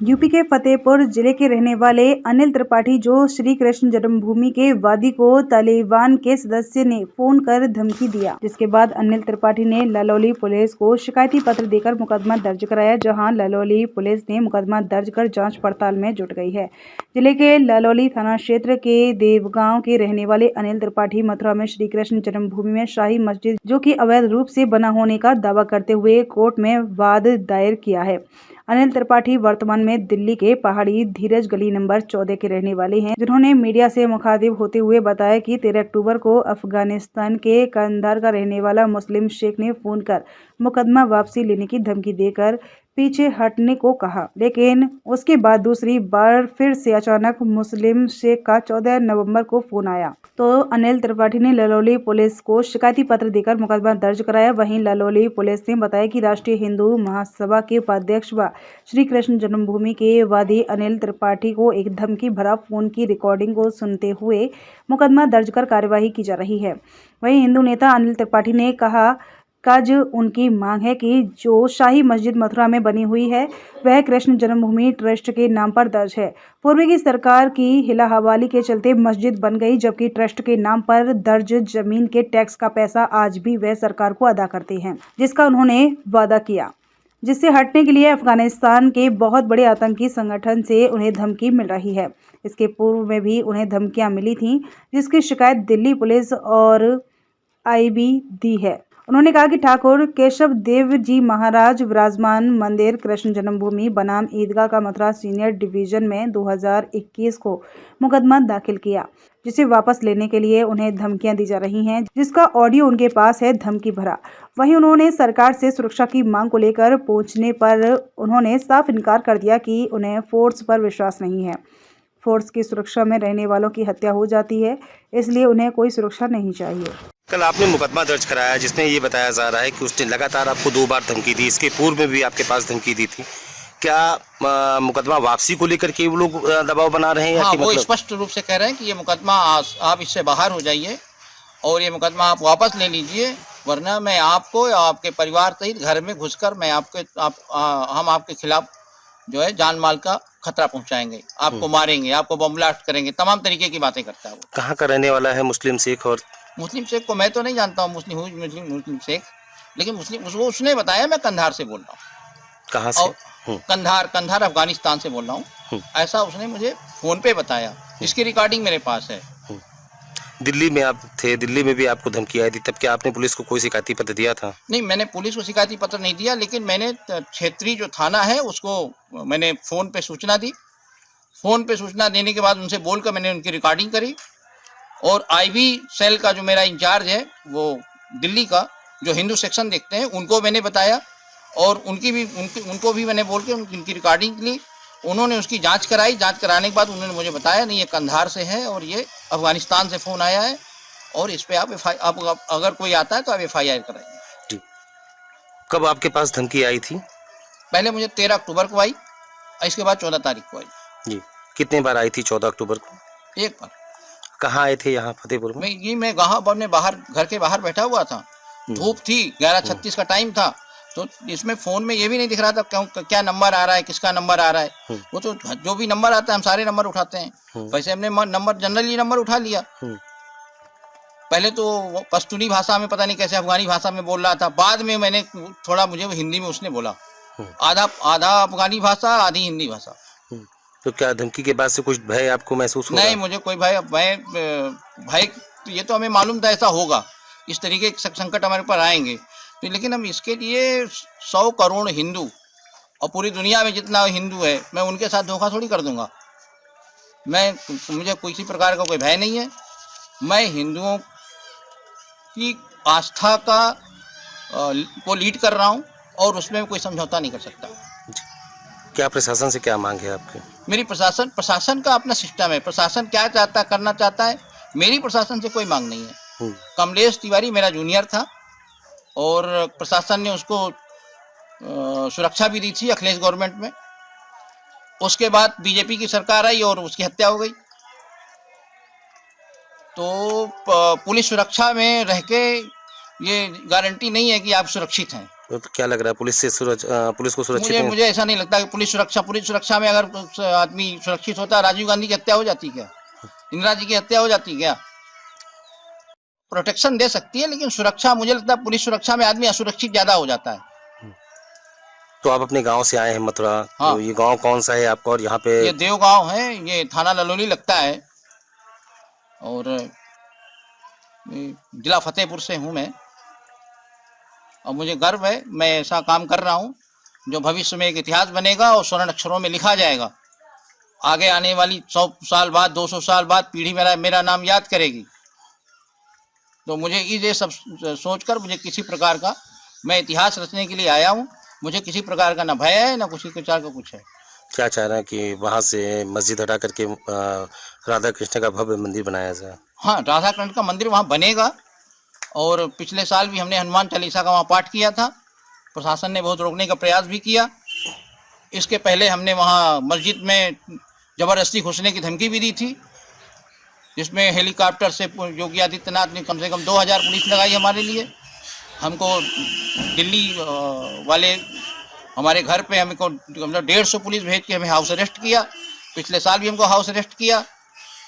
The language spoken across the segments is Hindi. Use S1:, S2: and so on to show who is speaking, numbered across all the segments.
S1: यूपी के फतेहपुर जिले के रहने वाले अनिल त्रिपाठी जो श्री कृष्ण जन्मभूमि के वादी को तालिबान के सदस्य ने फोन कर धमकी दिया, जिसके बाद अनिल त्रिपाठी ने ललौली पुलिस को शिकायती पत्र देकर मुकदमा दर्ज कराया, जहां ललौली पुलिस ने मुकदमा दर्ज कर जांच पड़ताल में जुट गई है। जिले के ललौली थाना क्षेत्र के देवगांव के रहने वाले अनिल त्रिपाठी मथुरा में श्री कृष्ण जन्मभूमि में शाही मस्जिद जो कि अवैध रूप से बना होने का दावा करते हुए कोर्ट में वाद दायर किया है। अनिल त्रिपाठी वर्तमान में दिल्ली के पहाड़ी धीरज गली नंबर 14 के रहने वाले हैं, जिन्होंने मीडिया से मुखातिब होते हुए बताया कि 13 अक्टूबर को अफगानिस्तान के कंधार का रहने वाला मुस्लिम शेख ने फोन कर मुकदमा वापसी लेने की धमकी देकर पीछे हटने को कहा, लेकिन उसके बाद दूसरी बार फिर से अचानक मुस्लिम शेख का 14 नवंबर को फोन आया तो अनिल त्रिपाठी ने ललौली पुलिस को शिकायती पत्र देकर मुकदमा दर्ज कराया। वहीं ललौली पुलिस ने बताया कि राष्ट्रीय हिंदू महासभा के उपाध्यक्ष व श्री कृष्ण जन्मभूमि के वादी अनिल त्रिपाठी को एक धमकी भरा फोन की रिकॉर्डिंग को सुनते हुए मुकदमा दर्ज कर कार्यवाही की जा रही है। वहीं हिंदू नेता अनिल त्रिपाठी ने कहा आज उनकी मांग है कि जो शाही मस्जिद मथुरा में बनी हुई है वह कृष्ण जन्मभूमि ट्रस्ट के नाम पर दर्ज है। पूर्व की सरकार की हिला हवाली के चलते मस्जिद बन गई, जबकि ट्रस्ट के नाम पर दर्ज जमीन के टैक्स का पैसा आज भी वह सरकार को अदा करते हैं, जिसका उन्होंने वादा किया, जिससे हटने के लिए अफगानिस्तान के बहुत बड़े आतंकी संगठन से उन्हें धमकी मिल रही है। इसके पूर्व में भी उन्हें धमकियां मिली थीं, जिसकी शिकायत दिल्ली पुलिस और आईबी दी है। उन्होंने कहा कि ठाकुर केशव देव जी महाराज विराजमान मंदिर कृष्ण जन्मभूमि बनाम ईदगाह का मथुरा सीनियर डिवीजन में 2021 को मुकदमा दाखिल किया, जिसे वापस लेने के लिए उन्हें धमकियां दी जा रही हैं, जिसका ऑडियो उनके पास है धमकी भरा। वहीं उन्होंने सरकार से सुरक्षा की मांग को लेकर पूछने पर उन्होंने साफ इनकार कर दिया कि उन्हें फोर्स पर विश्वास नहीं है। फोर्स की सुरक्षा में रहने वालों की हत्या हो जाती है, इसलिए उन्हें कोई सुरक्षा नहीं चाहिए।
S2: कल आपने मुकदमा दर्ज कराया जिसमें ये बताया जा रहा है कि उसने लगातार आपको 2 बार धमकी दी, इसके पूर्व में भी आपके पास धमकी दी थी। क्या मुकदमा वापसी को लेकर के वो लोग दबाव बना रहे हैं?
S3: हाँ, वो स्पष्ट रूप से कह रहे हैं कि ये मुकदमा आप इससे बाहर हो जाइए और ये मुकदमा आप वापस ले लीजिए, वरना मैं आपको या आपके परिवार सहित घर में घुसकर मैं हम आपके खिलाफ जो है जान माल का खतरा पहुंचाएंगे, आपको मारेंगे, आपको बम ब्लास्ट करेंगे, तमाम तरीके की बातें करता है वो।
S2: कहाँ का रहने वाला है मुस्लिम शेख? और
S3: मुस्लिम शेख को मैं तो नहीं जानता हूँ, मुस्लिम शेख, लेकिन उसने बताया मैं कंधार से बोल रहा हूँ।
S2: कहाँ से?
S3: कंधार अफगानिस्तान से बोल रहा हूँ, ऐसा उसने मुझे फोन पे बताया। इसकी रिकॉर्डिंग मेरे पास है।
S2: दिल्ली में आप थे, दिल्ली में भी आपको धमकी आई थी, तब क्या आपने पुलिस को कोई शिकायती पत्र दिया था?
S3: नहीं, मैंने पुलिस को शिकायती पत्र नहीं दिया, लेकिन मैंने क्षेत्रीय जो थाना है उसको मैंने फोन पे सूचना दी। फोन पे सूचना देने के बाद उनसे बोलकर मैंने उनकी रिकॉर्डिंग करी और आईबी सेल का जो मेरा इंचार्ज है वो दिल्ली का, जो हिंदू सेक्शन देखते हैं, उनको मैंने बताया और उनको भी मैंने बोल के उनकी रिकॉर्डिंग ली। उन्होंने उसकी जांच कराई। जांच कराने के बाद उन्होंने मुझे बताया नहीं, ये कंधार से है और ये अफगानिस्तान से फ़ोन आया है और इस पे आप अगर कोई आता है तो आप FIR कराइए।
S2: कब आपके पास धमकी आई थी?
S3: पहले मुझे 13 अक्टूबर को आई, इसके बाद 14 तारीख को आई।
S2: जी, कितने बार आई थी 14 अक्टूबर को?
S3: एक बार।
S2: कहाँ आए थे? यहाँ फतेहपुर में?
S3: मैं अपने घर के बाहर बैठा हुआ था, धूप थी, 11:36 का टाइम था, तो इसमें फोन में ये भी नहीं दिख रहा था क्या नंबर आ रहा है, किसका नंबर आ रहा है। वो तो जो भी नंबर आता है हम सारे नंबर उठाते हैं, वैसे हमने जनरली नंबर उठा लिया। पहले तो पश्तूनी भाषा में, पता नहीं कैसे अफगानी भाषा में बोल रहा था, बाद में मैंने थोड़ा मुझे हिंदी में उसने बोला, आधा अफगानी भाषा आधी हिंदी भाषा।
S2: तो क्या धमकी के बाद से कुछ भय आपको महसूस हुआ?
S3: नहीं, मुझे कोई भय ये तो हमें मालूम था ऐसा होगा, इस तरीके के संकट हमारे ऊपर आएंगे, तो लेकिन हम इसके लिए 100 करोड़ हिंदू और पूरी दुनिया में जितना हिंदू है, मैं उनके साथ धोखा थोड़ी कर दूंगा। मुझे किसी प्रकार का कोई भय नहीं है। मैं हिंदुओं की आस्था को लीड कर रहा हूँ और उसमें कोई समझौता नहीं कर सकता।
S2: क्या प्रशासन से क्या मांग है आपकी? मेरी
S3: प्रशासन का अपना सिस्टम है, प्रशासन क्या करना चाहता है, मेरी प्रशासन से कोई मांग नहीं है। कमलेश तिवारी मेरा जूनियर था और प्रशासन ने उसको सुरक्षा भी दी थी अखिलेश गवर्नमेंट में। उसके बाद बीजेपी की सरकार आई और उसकी हत्या हो गई। तो पुलिस सुरक्षा में रह के ये गारंटी नहीं है कि आप सुरक्षित हैं।
S2: तो क्या लग रहा है, पुलिस को सुरक्षित
S3: मुझे
S2: नहीं?
S3: मुझे ऐसा नहीं लगता कि पुलिस सुरक्षा में अगर आदमी सुरक्षित होता, राजीव गांधी की हत्या हो जाती क्या, इंदिरा जी की हत्या हो जाती क्या? प्रोटेक्शन दे सकती है, लेकिन सुरक्षा, मुझे लगता है पुलिस सुरक्षा में आदमी असुरक्षित ज्यादा हो जाता है।
S2: तो आप अपने गांव से आए हैं मथुरा,
S3: हाँ।
S2: तो ये गांव कौन सा है आपका, और यहाँ पे?
S3: ये देव गांव है, ये थाना ललोली लगता है, और जिला फतेहपुर से हूँ मैं। और मुझे गर्व है, मैं ऐसा काम कर रहा हूँ जो भविष्य में एक इतिहास बनेगा और स्वर्ण अक्षरों में लिखा जाएगा। आगे आने वाली 100 साल बाद, 200 साल बाद पीढ़ी मेरा नाम याद करेगी। तो मुझे ये सब सोचकर मुझे किसी प्रकार का, मैं इतिहास रचने के लिए आया हूँ, मुझे किसी प्रकार का ना भय है ना किसी प्रकार का कुछ है।
S2: क्या चाह रहे हैं कि वहाँ से मस्जिद हटा करके राधा कृष्ण का भव्य मंदिर बनाया जाए?
S3: हाँ, राधा कृष्ण का मंदिर वहाँ बनेगा, और पिछले साल भी हमने हनुमान चालीसा का वहाँ पाठ किया था। प्रशासन ने बहुत रोकने का प्रयास भी किया। इसके पहले हमने वहाँ मस्जिद में ज़बरदस्ती घुसने की धमकी भी दी थी, जिसमें हेलीकॉप्टर से योगी आदित्यनाथ ने कम से कम 2000 पुलिस लगाई हमारे लिए। हमको दिल्ली वाले हमारे घर पे हमको 150 पुलिस भेज के हमें हाउस अरेस्ट किया। पिछले साल भी हमको हाउस अरेस्ट किया।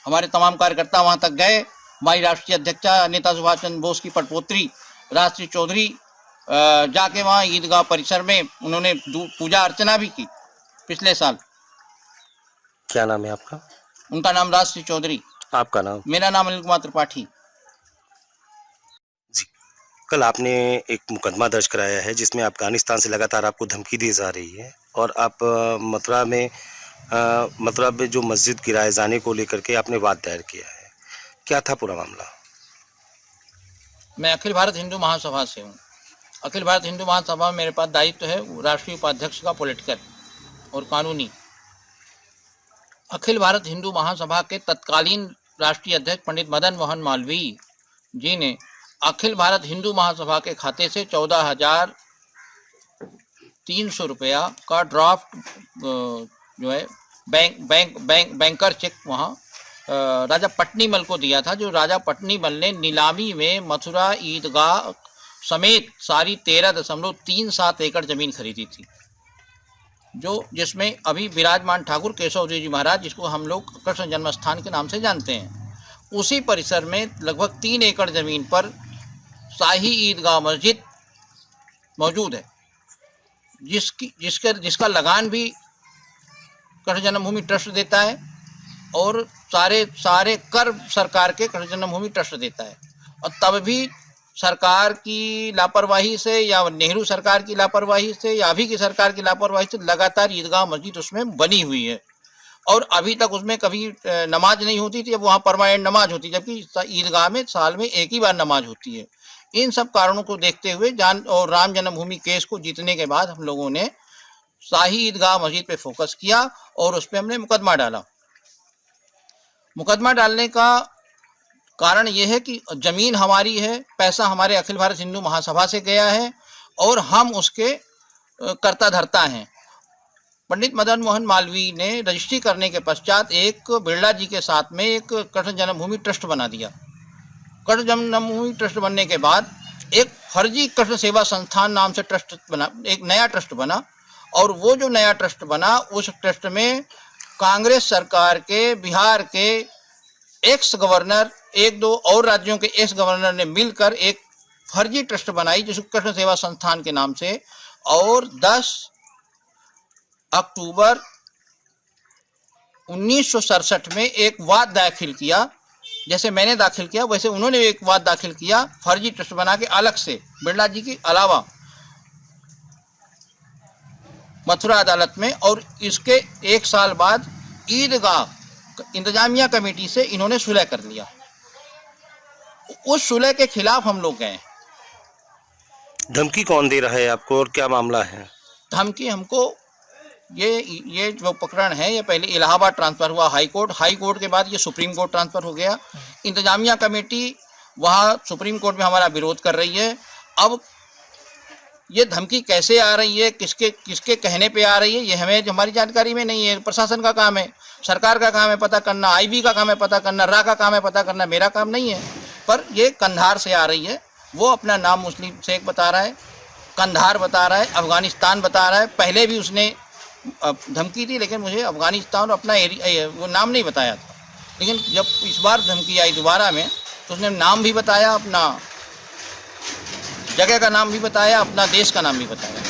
S3: हमारे तमाम कार्यकर्ता वहाँ तक गए। हमारी राष्ट्रीय अध्यक्षा नेता सुभाष चंद्र बोस की पटपोत्री राष्ट्रीय चौधरी जाके वहाँ ईदगाह परिसर में उन्होंने पूजा अर्चना भी की पिछले साल।
S2: क्या नाम है आपका?
S3: उनका नाम राष्ट्रीय चौधरी।
S2: आपका नाम?
S3: मेरा नाम अनिल कुमार त्रिपाठी।
S2: जी, कल आपने एक मुकदमा दर्ज कराया है जिसमें अफगानिस्तान से लगातार आपको धमकी दी जा रही है, और आप मथुरा में जो मस्जिद गिराए जाने को लेकर के आपने वाद दायर किया है। क्या था पूरा मामला?
S3: मैं अखिल भारत हिंदू महासभा से हूँ। अखिल भारत हिंदू महासभा में मेरे पास दायित्व है राष्ट्रीय उपाध्यक्ष का, पॉलिटिकल और कानूनी। अखिल भारत हिंदू महासभा के तत्कालीन राष्ट्रीय अध्यक्ष पंडित मदन मोहन मालवीय जी ने अखिल भारत हिंदू महासभा के खाते से 14,300 रुपया का ड्राफ्ट जो है बैंकर चेक वहाँ राजा पट्नीमल को दिया था, जो राजा पट्नीमल ने नीलामी में मथुरा ईदगाह समेत सारी 13.37 एकड़ जमीन खरीदी थी, जिसमें अभी विराजमान ठाकुर केशव जी महाराज, जिसको हम लोग कृष्ण जन्मस्थान के नाम से जानते हैं, उसी परिसर में लगभग 3 एकड़ जमीन पर शाही ईदगाह मस्जिद मौजूद है, जिसका लगान भी कृष्ण जन्मभूमि ट्रस्ट देता है, और सारे कर सरकार के कृष्ण जन्मभूमि ट्रस्ट देता है। और तब भी सरकार की लापरवाही से, या नेहरू सरकार की लापरवाही से, या अभी की सरकार की लापरवाही से लगातार ईदगाह मस्जिद उसमें बनी हुई है, और अभी तक उसमें कभी नमाज नहीं होती थी। अब वहाँ परमानेंट नमाज होती है, जबकि ईदगाह में साल में एक ही बार नमाज होती है। इन सब कारणों को देखते हुए और राम जन्मभूमि केस को जीतने के बाद हम लोगों ने शाही ईदगाह मस्जिद पे फोकस किया और उस पर हमने मुकदमा डाला। मुकदमा डालने का कारण यह है कि जमीन हमारी है, पैसा हमारे अखिल भारत हिंदू महासभा से गया है, और हम उसके कर्ता धर्ता हैं। पंडित मदन मोहन मालवीय ने रजिस्ट्री करने के पश्चात एक बिरला जी के साथ में एक कृष्ण जन्मभूमि ट्रस्ट बना दिया। कृष्ण जन्मभूमि ट्रस्ट बनने के बाद एक फर्जी कृष्ण सेवा संस्थान नाम से ट्रस्ट बना, एक नया ट्रस्ट बना, और वो जो नया ट्रस्ट बना, उस ट्रस्ट में कांग्रेस सरकार के बिहार के एक्स गवर्नर, 1-2 और राज्यों के एक्स गवर्नर ने मिलकर एक फर्जी ट्रस्ट बनाई जिसको कृष्ण सेवा संस्थान के नाम से, और 10 अक्टूबर 1967 में एक वाद दाखिल किया। जैसे मैंने दाखिल किया वैसे उन्होंने एक वाद दाखिल किया, फर्जी ट्रस्ट बना के अलग से, बिरला जी के अलावा, मथुरा अदालत में। और इसके 1 साल बाद ईदगाह इंतजामिया कमेटी से इन्होंने सुलह कर लिया। उस सुलह के खिलाफ हम लोग गए।
S2: धमकी कौन दे रहा है आपको, और क्या मामला है?
S3: धमकी हमको ये जो प्रकरण है, ये पहले इलाहाबाद ट्रांसफर हुआ हाई कोर्ट के बाद ये सुप्रीम कोर्ट ट्रांसफर हो गया। इंतजामिया कमेटी वहाँ सुप्रीम कोर्ट में हमारा विरोध कर रही है। अब ये धमकी कैसे आ रही है, किसके कहने पे आ रही है, ये हमें हमारी जानकारी में नहीं है। प्रशासन का काम है, सरकार का काम है पता करना, आईबी का काम है पता करना, रा का काम है पता करना, मेरा काम नहीं है। पर ये कंधार से आ रही है। वो अपना नाम मुस्लिम शेख बता रहा है, कंधार बता रहा है, अफगानिस्तान बता रहा है। पहले भी उसने धमकी दी, लेकिन मुझे अफगानिस्तान और अपना एरिया वो नाम नहीं बताया था। लेकिन जब इस बार धमकी आई दोबारा में, तो उसने नाम भी बताया, अपना जगह का नाम भी बताया, अपना देश का नाम भी बताया।